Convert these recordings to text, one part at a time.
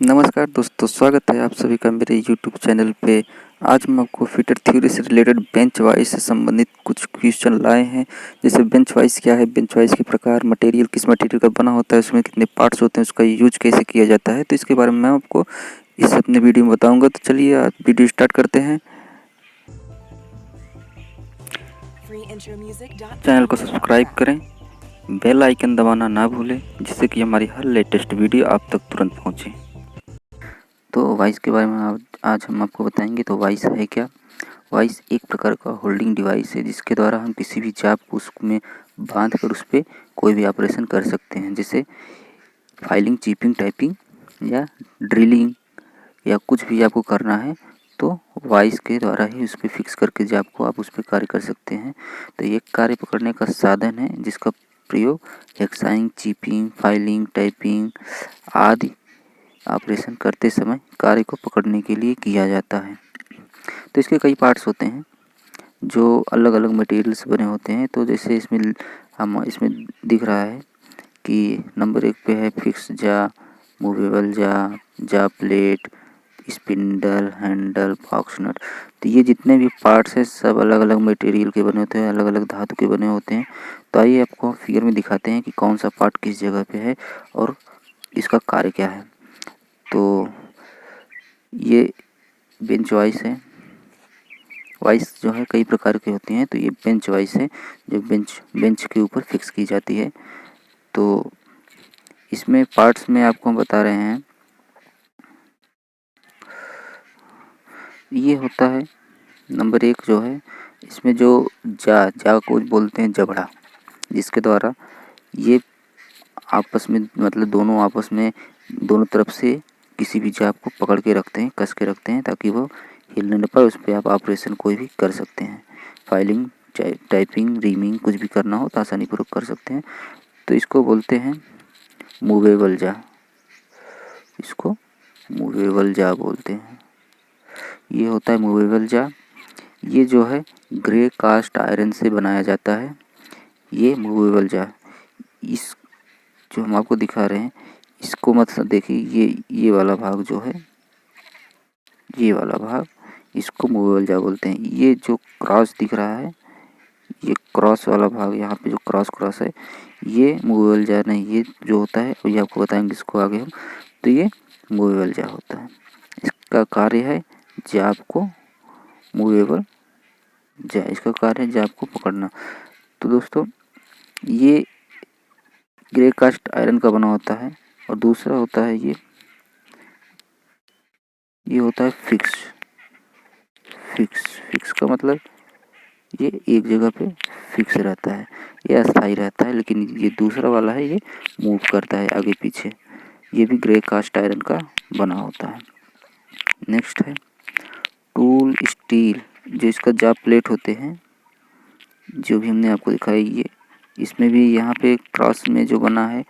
नमस्कार दोस्तों, स्वागत है आप सभी का मेरे यूट्यूब चैनल पे। आज हम आपको फिटर थ्योरी से रिलेटेड बेंच वाइज से संबंधित कुछ क्वेश्चन लाए हैं। जैसे बेंच वाइज क्या है, बेंच वाइज के प्रकार, मटेरियल किस मटेरियल का बना होता है, उसमें कितने पार्ट्स होते हैं, उसका यूज कैसे किया जाता है, तो इसके बारे में मैं आपको इस अपने वीडियो में बताऊँगा। तो चलिए आज वीडियो स्टार्ट करते हैं। चैनल को सब्सक्राइब करें, बेल आइकन दबाना ना भूलें, जिससे कि हमारी हर लेटेस्ट वीडियो आप तक तुरंत पहुँचे। तो वाइस के बारे में आज हम आपको बताएंगे। तो वाइस है क्या? वाइस एक प्रकार का होल्डिंग डिवाइस है जिसके द्वारा हम किसी भी चाप को उसमें बांध कर उस पर कोई भी ऑपरेशन कर सकते हैं, जैसे फाइलिंग, चिपिंग, टाइपिंग या ड्रिलिंग या कुछ भी आपको करना है तो वाइस के द्वारा ही उस पर फिक्स करके जाप को आप उस पर कार्य कर सकते हैं। तो ये कार्य पकड़ने का साधन है जिसका प्रयोग हेक्साइंग, चिपिंग, फाइलिंग, टाइपिंग आदि ऑपरेशन करते समय कार्य को पकड़ने के लिए किया जाता है। तो इसके कई पार्ट्स होते हैं जो अलग अलग मटेरियल से बने होते हैं। तो जैसे इसमें दिख रहा है कि नंबर 1 पे है फिक्स जा, मूवेबल जा, जा प्लेट, स्पिंडल, हैंडल, बॉक्स नट। तो ये जितने भी पार्ट्स हैं सब अलग अलग मटेरियल के बने होते हैं, अलग अलग धातु के बने होते हैं। तो आइए आपको फिगर में दिखाते हैं कि कौन सा पार्ट किस जगह पे है और इसका कार्य क्या है। तो ये बेंच वाइस है। वाइस जो है कई प्रकार की होती हैं, तो ये बेंच वाइस है जो बेंच के ऊपर फिक्स की जाती है। तो इसमें पार्ट्स में आपको हम बता रहे हैं, ये होता है नंबर 1 जो है, इसमें जो जा को बोलते हैं जबड़ा, जिसके द्वारा ये आपस में मतलब दोनों तरफ से किसी भी जाप को पकड़ के रखते हैं, कस के रखते हैं ताकि वो हिलने न पाए। उस पर आप ऑपरेशन कोई भी कर सकते हैं, फाइलिंग, टाइपिंग, रीमिंग कुछ भी करना हो तो आसानीपूर्वक कर सकते हैं। तो इसको बोलते हैं मूवेबल जा, इसको मूवेबल जा बोलते हैं। ये होता है मूवेबल जा। ये जो है ग्रे कास्ट आयरन से बनाया जाता है। ये मूवेबल जा, इस जो हम आपको दिखा रहे हैं इसको मत देखिए, ये वाला भाग जो है, ये वाला भाग, इसको मूवेबल जा बोलते हैं। ये जो क्रॉस दिख रहा है, ये क्रॉस वाला भाग, यहाँ पे जो क्रॉस है, ये मूवेबल जा नहीं, ये जो होता है ये आपको बताएंगे इसको आगे हम। तो ये मूवेबल जा होता है, इसका कार्य है जाप को मूवेबल जा, इसका कार्य है जाप को पकड़ना। तो दोस्तों ये ग्रे कास्ट आयरन का बना होता है और दूसरा होता है ये होता है फिक्स। फिक्स का मतलब ये एक जगह पे फिक्स रहता है, ये अस्थाई रहता है। लेकिन ये दूसरा वाला है, ये मूव करता है आगे पीछे। ये भी ग्रे कास्ट आयरन का बना होता है। नेक्स्ट है टूल स्टील, जो इसका जाप प्लेट होते हैं, जो भी हमने आपको दिखाई, ये इसमें भी यहाँ पे क्रॉस में जो बना है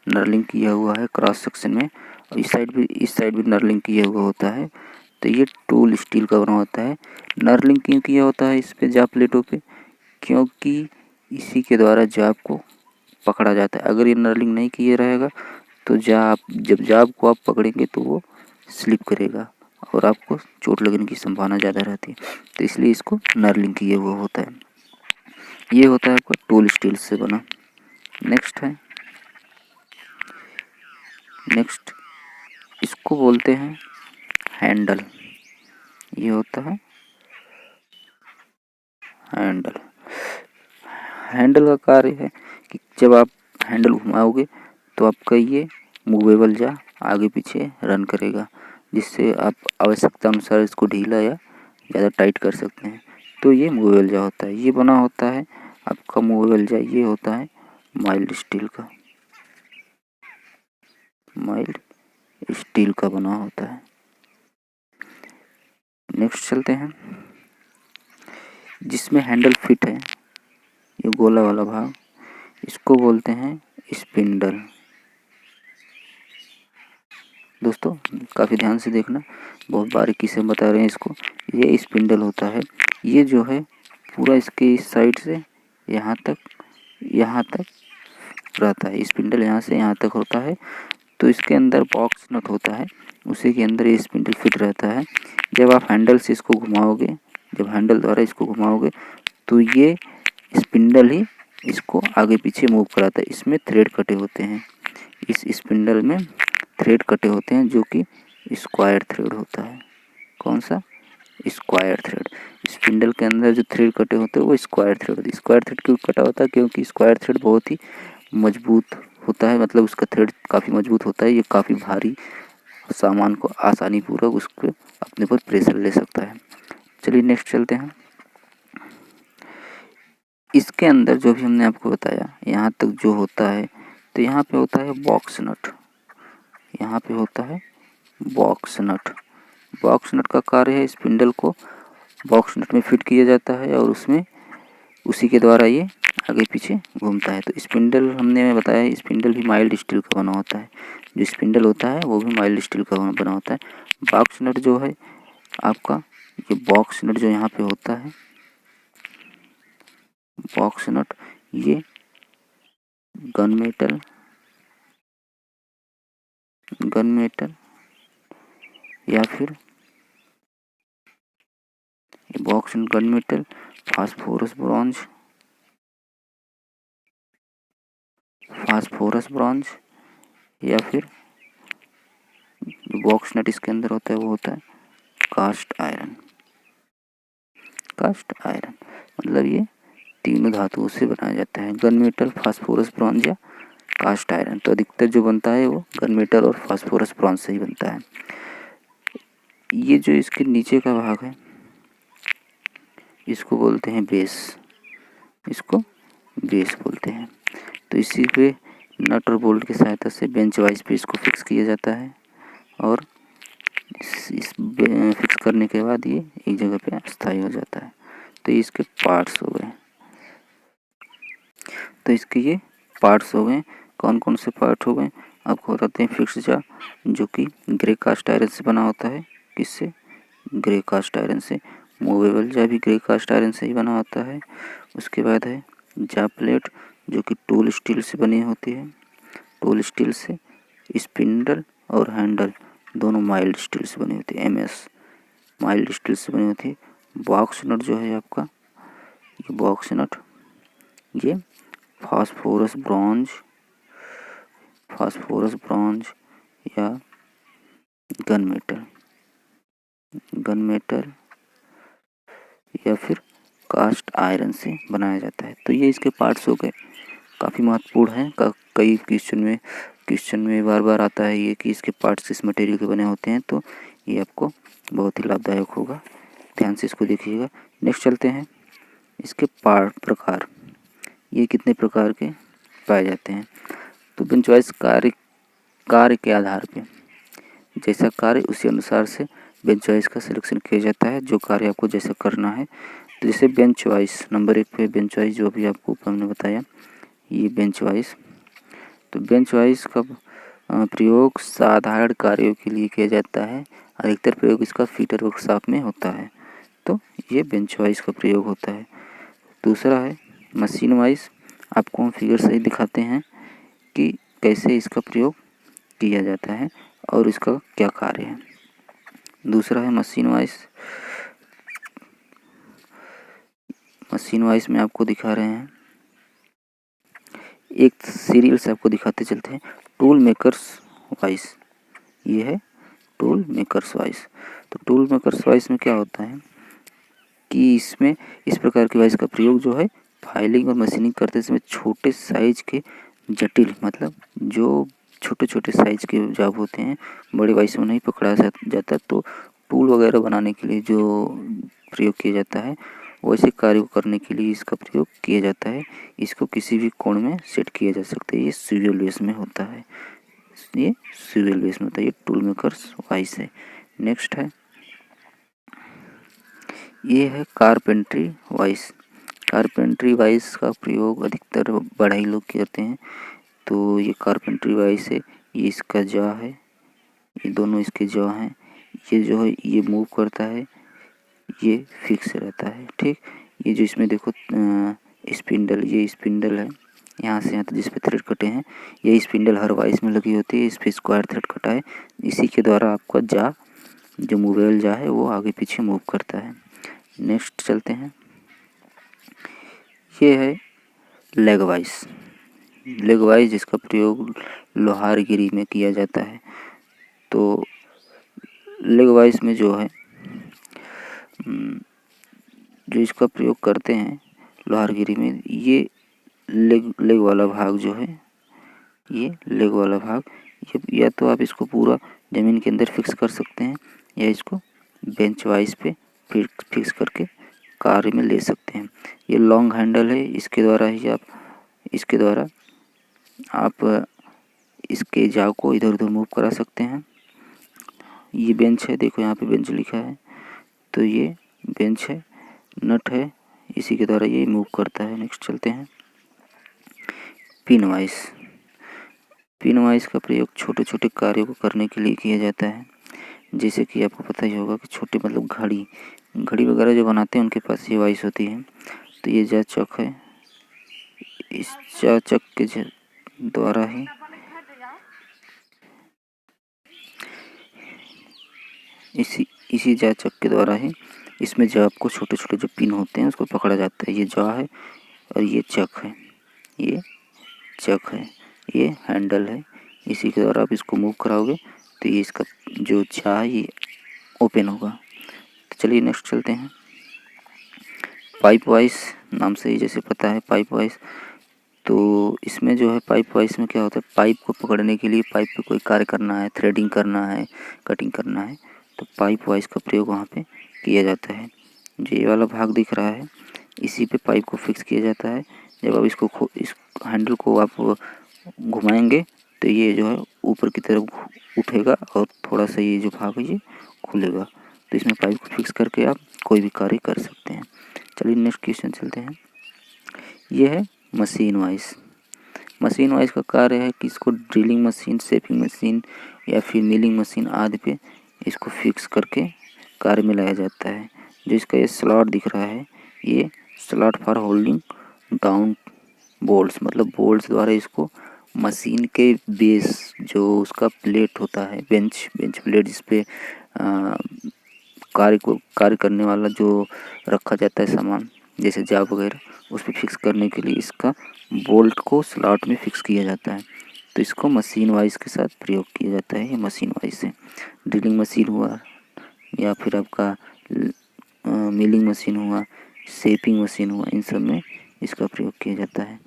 नर्लिंग किया हुआ है क्रॉस सेक्शन में, और इस साइड भी नर्लिंग किया हुआ होता है। तो ये टूल स्टील का बना होता है। नर्लिंग क्यों किया होता है इस पे जाप प्लेटों पे? क्योंकि इसी के द्वारा जाप को पकड़ा जाता है। अगर ये नर्लिंग नहीं किया रहेगा तो जब जाप को आप पकड़ेंगे तो वो स्लिप करेगा और आपको चोट लगने की संभावना ज़्यादा रहती है। तो इसलिए इसको नर्लिंग किया हुआ होता है। ये होता है आपका टूल स्टील से बना। नेक्स्ट इसको बोलते हैं हैंडल। ये होता है हैंडल का कार्य है कि जब आप हैंडल घुमाओगे तो आपका ये मूवेबल जा आगे पीछे रन करेगा, जिससे आप आवश्यकता अनुसार इसको ढीला या ज़्यादा टाइट कर सकते हैं। तो ये मूवेबल जा होता है। ये बना होता है आपका मूवेबल जा, ये होता है माइल्ड स्टील का बना होता है। नेक्स्ट चलते हैं, जिसमें हैंडल फिट है, ये गोला वाला भाग, इसको बोलते हैं स्पिंडल। दोस्तों काफ़ी ध्यान से देखना, बहुत बारीकी से बता रहे हैं इसको। ये स्पिंडल होता है, ये जो है पूरा इसके इस साइड से यहाँ तक रहता है। स्पिंडल यहाँ से यहाँ तक होता है। तो इसके अंदर बॉक्स नट होता है, उसी के अंदर ये स्पिंडल फिट रहता है। जब आप हैंडल से इसको घुमाओगे, जब हैंडल द्वारा इसको घुमाओगे तो ये स्पिंडल ही इसको आगे पीछे मूव कराता है। इसमें थ्रेड कटे होते हैं, इस स्पिंडल में थ्रेड कटे होते हैं जो कि स्क्वायर थ्रेड होता है। कौन सा? Square thread. स्पिंडल के अंदर जो थ्रेड कटे होते हैं वो स्क्वायर थ्रेड होते हैं। स्क्वायर थ्रेड क्यों कटा होता है? क्योंकि स्क्वायर थ्रेड बहुत ही मजबूत होता है, मतलब उसका थ्रेड काफ़ी मजबूत होता है। ये काफ़ी भारी सामान को आसानी पूर्वक उसके अपने पर प्रेशर ले सकता है। चलिए नेक्स्ट चलते हैं। इसके अंदर जो भी हमने आपको बताया यहाँ तक जो होता है, तो यहाँ पे होता है बॉक्स नट। यहाँ पे होता है बॉक्स नट। बॉक्स नट का कार्य है स्पिंडल को बॉक्स नट में फिट किया जाता है और उसमें उसी के द्वारा ये आगे पीछे घूमता है। तो स्पिंडल हमने बताया, स्पिंडल भी माइल्ड स्टील का बना होता है। जो स्पिंडल होता है वो भी माइल्ड स्टील का बना होता है। बॉक्स नट जो है आपका, ये बॉक्स नट जो यहाँ पे होता है, बॉक्स नट ये गन मेटल या फिर ये box not gonna metal, phosphorus bronze या फिर जो बॉक्स नट इसके अंदर होता है वो होता है कास्ट आयरन। मतलब ये तीनों धातुओं से बनाया जाता है, गन मेटल, फास्फोरस ब्रॉन्ज या कास्ट आयरन। तो अधिकतर जो बनता है वो गन मेटल और फास्फोरस ब्रॉन्ज से ही बनता है। ये जो इसके नीचे का भाग है इसको बोलते हैं बेस, इसको बेस बोलते हैं। तो इसी पे नट और बोल्ट की सहायता से बेंच वाइज पे इसको फिक्स किया जाता है और इस फिक्स करने के बाद ये एक जगह पे अस्थायी हो जाता है। तो ये इसके पार्ट्स हो गए। तो इसके ये पार्ट्स हो गए। कौन कौन से पार्ट हो गए आपको बताते हैं। फिक्स जा जो कि ग्रे कास्ट आयरन से बना होता है। किससे? ग्रे कास्ट आयरन से। मूवेबल जा भी ग्रे कास्ट आयरन से ही बना होता है। उसके बाद है जा प्लेट जो कि टूल स्टील से बनी होती है। टूल स्टील से स्पिंडल और हैंडल दोनों माइल्ड स्टील से बनी होती है। MS माइल्ड स्टील से बनी होती है। बॉक्स नट जो है आपका, ये बॉक्स नट ये फास्फोरस ब्रॉन्ज या गन मेटल या फिर कास्ट आयरन से बनाया जाता है। तो ये इसके पार्ट्स हो गए, काफ़ी महत्वपूर्ण है। कई क्वेश्चन में बार बार आता है ये कि इसके पार्ट्स किस मटेरियल के बने होते हैं। तो ये आपको बहुत ही लाभदायक होगा, ध्यान से इसको देखिएगा। नेक्स्ट चलते हैं। इसके पार्ट प्रकार, ये कितने प्रकार के पाए जाते हैं। तो बेंच वाइज कार्य के आधार पे जैसा कार्य उसी अनुसार से बेंच वाइज का सिलेक्शन किया जाता है, जो कार्य आपको जैसा करना है। तो जैसे बेंच वाइज नंबर 1 पे बेंच वाइज जो भी आपको ऊपर हमने बताया, ये बेंच वाइज। तो बेंच वाइज का प्रयोग साधारण कार्यों के लिए किया जाता है। अधिकतर प्रयोग इसका फीटर वर्कशॉप में होता है। तो ये बेंच वाइज का प्रयोग होता है। दूसरा है मशीन वाइज। आपको हम फिगर से ही दिखाते हैं कि कैसे इसका प्रयोग किया जाता है और इसका क्या कार्य है। दूसरा है मशीन वाइज में आपको दिखा रहे हैं, एक सीरियल से आपको दिखाते चलते हैं। टूल मेकर्स वाइज, ये है टूल मेकर्स वाइज। तो टूल मेकर्स वाइज में क्या होता है कि इसमें इस प्रकार की वाइज का प्रयोग जो है फाइलिंग और मशीनिंग करते समय छोटे साइज के जटिल, मतलब जो छोटे छोटे साइज के जॉब होते हैं, बड़े वाइज में नहीं पकड़ा जाता। तो टूल वगैरह बनाने के लिए जो प्रयोग किया जाता है वैसे कार्य को करने के लिए इसका प्रयोग किया जाता है। इसको किसी भी कोण में सेट किया जा सकता है। ये स्विवेल बेस में होता है, ये टूल मेकर्स वाइज है। नेक्स्ट है, ये है कारपेंट्री वाइज का प्रयोग अधिकतर बढ़ई लोग करते हैं। तो ये कारपेंट्री वाइज है, ये इसका जॉ है, ये दोनों इसके जॉ हैं। ये जो है ये मूव करता है, ये फिक्स रहता है। ठीक, ये जो इसमें देखो स्पिंडल, ये स्पिंडल है, यहाँ से यहाँ तक जिस पे थ्रेड कटे हैं, यही स्पिंडल हर वाइस में लगी होती है। इस पे स्क्वायर थ्रेड कटा है, इसी के द्वारा आपका जा जो मूवेबल जा है वो आगे पीछे मूव करता है। नेक्स्ट चलते हैं, ये है लेग वाइस। लेग वाइस जिसका प्रयोग लोहारगिरी में किया जाता है। तो लेग वाइस में जो है जो इसका प्रयोग करते हैं लोहारगिरी में, ये लेग वाला भाग जो है, ये लेग वाला भाग, ये या तो आप इसको पूरा ज़मीन के अंदर फिक्स कर सकते हैं या इसको बेंच वाइस पे फिक्स करके कार्य में ले सकते हैं। ये लॉन्ग हैंडल है, इसके द्वारा आप इसके जाव को इधर उधर मूव करा सकते हैं। ये बेंच है, देखो यहाँ पे बेंच लिखा है, तो ये बेंच है, नट है, इसी के द्वारा ये मूव करता है। नेक्स्ट चलते हैं, पिन वाइस। पिन वाइस का प्रयोग छोटे छोटे कार्यों को करने के लिए किया जाता है। जैसे कि आपको पता ही होगा कि छोटे मतलब घड़ी वगैरह जो बनाते हैं उनके पास ये वाइस होती है। तो ये जा चक है, इस जा चक के द्वारा ही इसी जा चक के द्वारा ही इसमें जॉब को छोटे छोटे जो पिन होते हैं उसको पकड़ा जाता है। ये जॉ है और ये चक है, ये चक है, ये हैंडल है। इसी के द्वारा आप इसको मूव कराओगे तो ये इसका जो जा है ये ओपन होगा। तो चलिए नेक्स्ट चलते हैं, पाइप वाइस। नाम से ही जैसे पता है पाइप वाइस, तो इसमें जो है पाइप वाइस में क्या होता है, पाइप को पकड़ने के लिए पाइप पे कोई कार्य करना है, थ्रेडिंग करना है, कटिंग करना है, तो पाइप वाइस का प्रयोग वहाँ पे किया जाता है। जो ये वाला भाग दिख रहा है, इसी पे पाइप को फिक्स किया जाता है। जब आप इस हैंडल को आप घुमाएंगे तो ये जो है ऊपर की तरफ उठेगा और थोड़ा सा ये जो भाग है ये खुलेगा। तो इसमें पाइप को फिक्स करके आप कोई भी कार्य कर सकते हैं। चलिए नेक्स्ट क्वेश्चन चलते हैं, ये है मशीन वाइस। मशीन वाइस का कार्य है कि इसको ड्रिलिंग मशीन, शेपिंग मशीन या फिर मिलिंग मशीन आदि पे इसको फिक्स करके कार्य में लाया जाता है। जो इसका ये स्लॉट दिख रहा है, ये slot for holding down bolts, मतलब बोल्ट्स द्वारा इसको मशीन के बेस जो उसका प्लेट होता है, बेंच प्लेट जिस पे कार्य करने वाला जो रखा जाता है सामान जैसे जाब वगैरह, उस पर फिक्स करने के लिए इसका बोल्ट को स्लॉट में फिक्स किया जाता है। तो इसको मशीन वाइस के साथ प्रयोग किया जाता है। ये मशीन वाइस है। ड्रिलिंग मशीन हुआ या फिर आपका मिलिंग मशीन हुआ, शेपिंग मशीन हुआ, इन सब में इसका प्रयोग किया जाता है।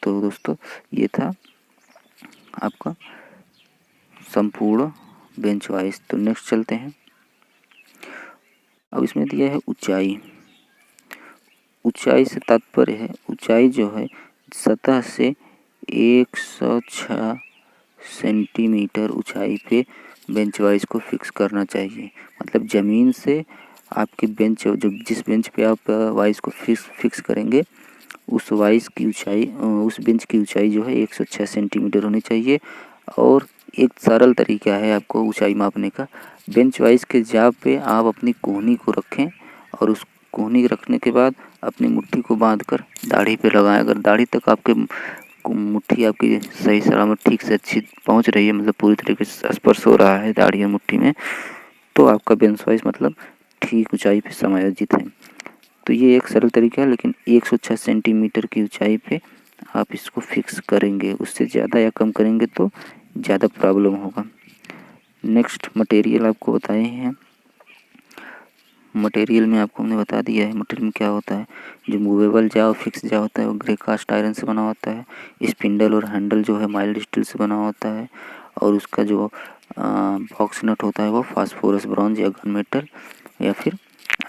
तो दोस्तों ये था आपका संपूर्ण बेंच वाइस। तो नेक्स्ट चलते हैं, अब इसमें दिया है ऊंचाई। ऊंचाई से तात्पर्य है, ऊंचाई जो है सतह से 106 सेंटीमीटर ऊंचाई पे बेंच वाइस को फिक्स करना चाहिए। मतलब ज़मीन से आपके बेंच जो जिस बेंच पे आप वाइस को फिक्स करेंगे उस वाइस की ऊंचाई, उस बेंच की ऊंचाई जो है 106 सेंटीमीटर होनी चाहिए। और एक सरल तरीका है आपको ऊंचाई मापने का, बेंच वाइस के जाब पे आप अपनी कोहनी को रखें और उस कोहनी रखने के बाद अपनी मुट्ठी को बांधकर दाढ़ी पे लगाएं। अगर दाढ़ी तक आपके मुट्ठी आपकी सही सलामत ठीक से अच्छी पहुंच रही है, मतलब पूरी तरीके से स्पर्श हो रहा है दाढ़ी और मुट्ठी में, तो आपका बेंच वाइस मतलब ठीक ऊंचाई पे समायोजित है। तो ये एक सरल तरीका है, लेकिन 106 सेंटीमीटर की ऊंचाई पे आप इसको फिक्स करेंगे। उससे ज़्यादा या कम करेंगे तो ज़्यादा प्रॉब्लम होगा। नेक्स्ट मटेरियल आपको बताए हैं। मटेरियल में आपको हमने बता दिया है मटेरियल में क्या होता है। जो मूवेबल जाओ फिक्स जा होता है वो ग्रे कास्ट आयरन से बना होता है। स्पिंडल और हैंडल जो है माइल्ड स्टील से बना होता है। और उसका जो बॉक्स नट होता है वो फास्फोरस ब्रॉन्ज या गन मेटल या फिर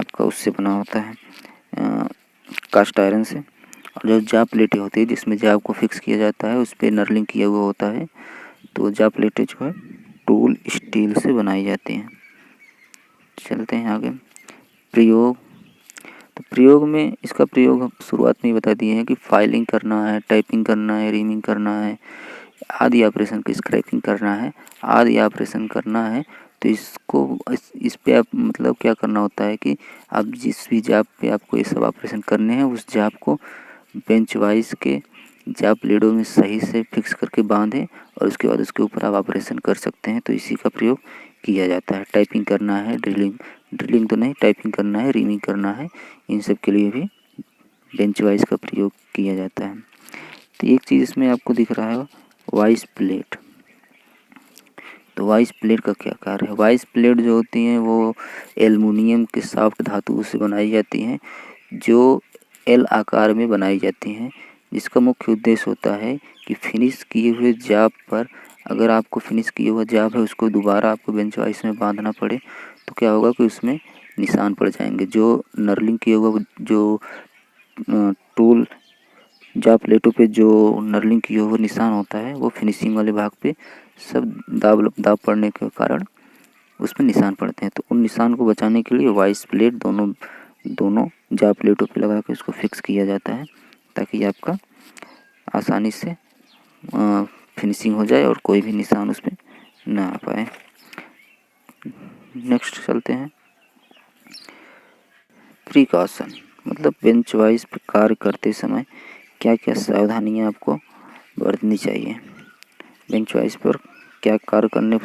आपका उससे बना होता है कास्ट आयरन से। और जो जा प्लेटें होती है जिसमें जाब को फिक्स किया जाता है उस पर नर्लिंग किया हुआ होता है। तो जा प्लेटें जो है टूल स्टील से बनाई जाती हैं। चलते हैं आगे, प्रयोग। तो प्रयोग में इसका प्रयोग हम शुरुआत में ही बता दिए हैं कि फाइलिंग करना है, टाइपिंग करना है, रीमिंग करना है, आदि ऑपरेशन की स्क्रैपिंग करना है, आदि ऑपरेशन करना है। तो इसको इस पे आप मतलब क्या करना होता है कि आप जिस भी जाब पे आपको ये सब ऑपरेशन करने हैं उस जाब को बेंच वाइज के जाप लीडों में सही से फिक्स करके बांधें और उसके बाद उसके ऊपर आप ऑपरेशन कर सकते हैं। तो इसी का प्रयोग किया जाता है। टाइपिंग करना है, ड्रिलिंग तो नहीं, टाइपिंग करना है, रीमिंग करना है, इन सब के लिए भी बेंच वाइज का प्रयोग किया जाता है। तो एक चीज़ इसमें आपको दिख रहा है वाइस प्लेट। तो वाइस प्लेट का क्या कार्य है? वाइस प्लेट जो होती हैं वो एल्युमिनियम के सॉफ्ट धातुओं से बनाई जाती हैं, जो एल आकार में बनाई जाती हैं, जिसका मुख्य उद्देश्य होता है कि फिनिश किए हुए जाप पर, अगर आपको फिनिश किया हुआ जाप है उसको दोबारा आपको बेंच वाइस में बांधना पड़े तो क्या होगा कि उसमें निशान पड़ जाएंगे। जो नर्लिंग किया हुआ जो टूल जाप प्लेटों पे जो नर्लिंग किया हुआ निशान होता है वो फिनिशिंग वाले भाग पे सब दाब पड़ने के कारण उसमें निशान पड़ते हैं। तो उन निशान को बचाने के लिए वाइस प्लेट दोनों जाप प्लेटों पे लगा के उसको फिक्स किया जाता है, ताकि आपका आसानी से फिनिशिंग हो जाए और कोई भी निशान उस पर ना आ पाए। नेक्स्ट चलते हैं। प्रिकॉशन मतलब बेंच वाइज पर कार्य करते समय क्या क्या सावधानियां आपको बरतनी चाहिए। बेंच वाइज पर क्या कार्य करने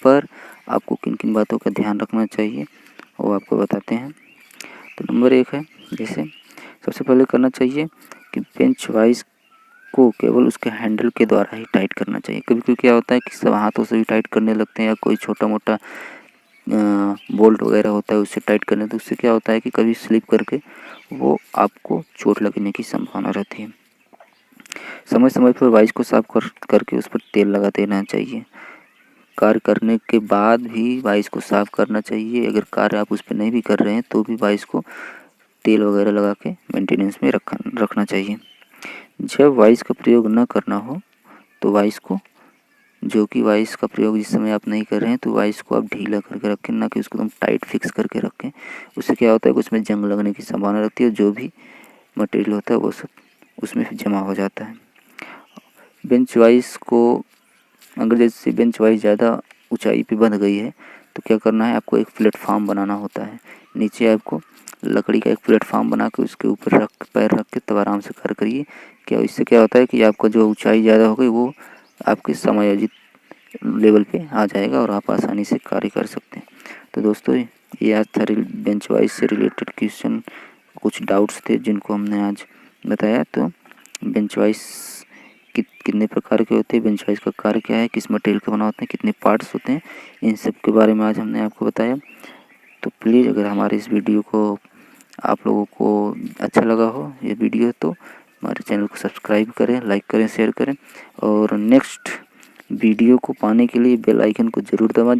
पर आपको किन किन बातों का ध्यान रखना चाहिए वो आपको बताते हैं। तो नंबर 1 है, जैसे सबसे पहले करना चाहिए कि बेंच वाइज को केवल उसके हैंडल के द्वारा ही टाइट करना चाहिए। कभी कभी क्या होता है कि सब हाथों से भी टाइट करने लगते हैं, या कोई छोटा मोटा बोल्ट वगैरह होता है उससे टाइट करने, तो उससे क्या होता है कि कभी स्लिप करके वो आपको चोट लगने की संभावना रहती है। समय समय पर वाइस को साफ करके उस पर तेल लगा देना चाहिए। कार्य करने के बाद भी वाइस को साफ करना चाहिए। अगर कार्य आप उस पर नहीं भी कर रहे हैं तो भी वाइस को तेल वगैरह लगा के मेंटेनेंस में रखना चाहिए। जब वाइस का प्रयोग न करना हो तो वाइस को वाइस का प्रयोग जिस समय आप नहीं कर रहे हैं तो वाइस को आप ढीला करके रखें, ना कि उसको एकदम टाइट फिक्स करके रखें। उससे क्या होता है कि उसमें जंग लगने की संभावना रहती है, जो भी मटेरियल होता है वो सब उसमें जमा हो जाता है। बेंच वाइस को अगर जैसे बेंच वाइस ज़्यादा ऊंचाई पे बंध गई है तो क्या करना है, आपको एक प्लेटफॉर्म बनाना होता है। नीचे आपको लकड़ी का एक प्लेटफॉर्म बना के उसके ऊपर पैर रख के तब आराम से कार्य करिए। क्या इससे क्या होता है कि आपका जो ऊंचाई ज़्यादा हो गई वो आपके समायोजित लेवल पे आ जाएगा और आप आसानी से कार्य कर सकते हैं। तो दोस्तों ये आज था बेंच वाइस से रिलेटेड क्वेश्चन, कुछ डाउट्स थे जिनको हमने आज बताया। तो बेंच वाइस कितने प्रकार के होते हैं, बेंच वाइस का कार्य क्या है, किस मटेरियल का बना होता है, कितने पार्ट्स होते हैं, इन सब के बारे में आज हमने आपको बताया। तो प्लीज़ अगर हमारे इस वीडियो को आप लोगों को अच्छा लगा हो ये वीडियो तो हमारे चैनल को सब्सक्राइब करें, लाइक करें, शेयर करें, और नेक्स्ट वीडियो को पाने के लिए बेल आइकन को ज़रूर दबाएं,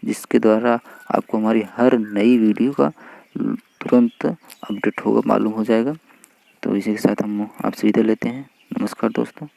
जिसके द्वारा आपको हमारी हर नई वीडियो का तुरंत अपडेट होगा, मालूम हो जाएगा। तो इसी के साथ हम आपसे विदा लेते हैं। नमस्कार दोस्तों।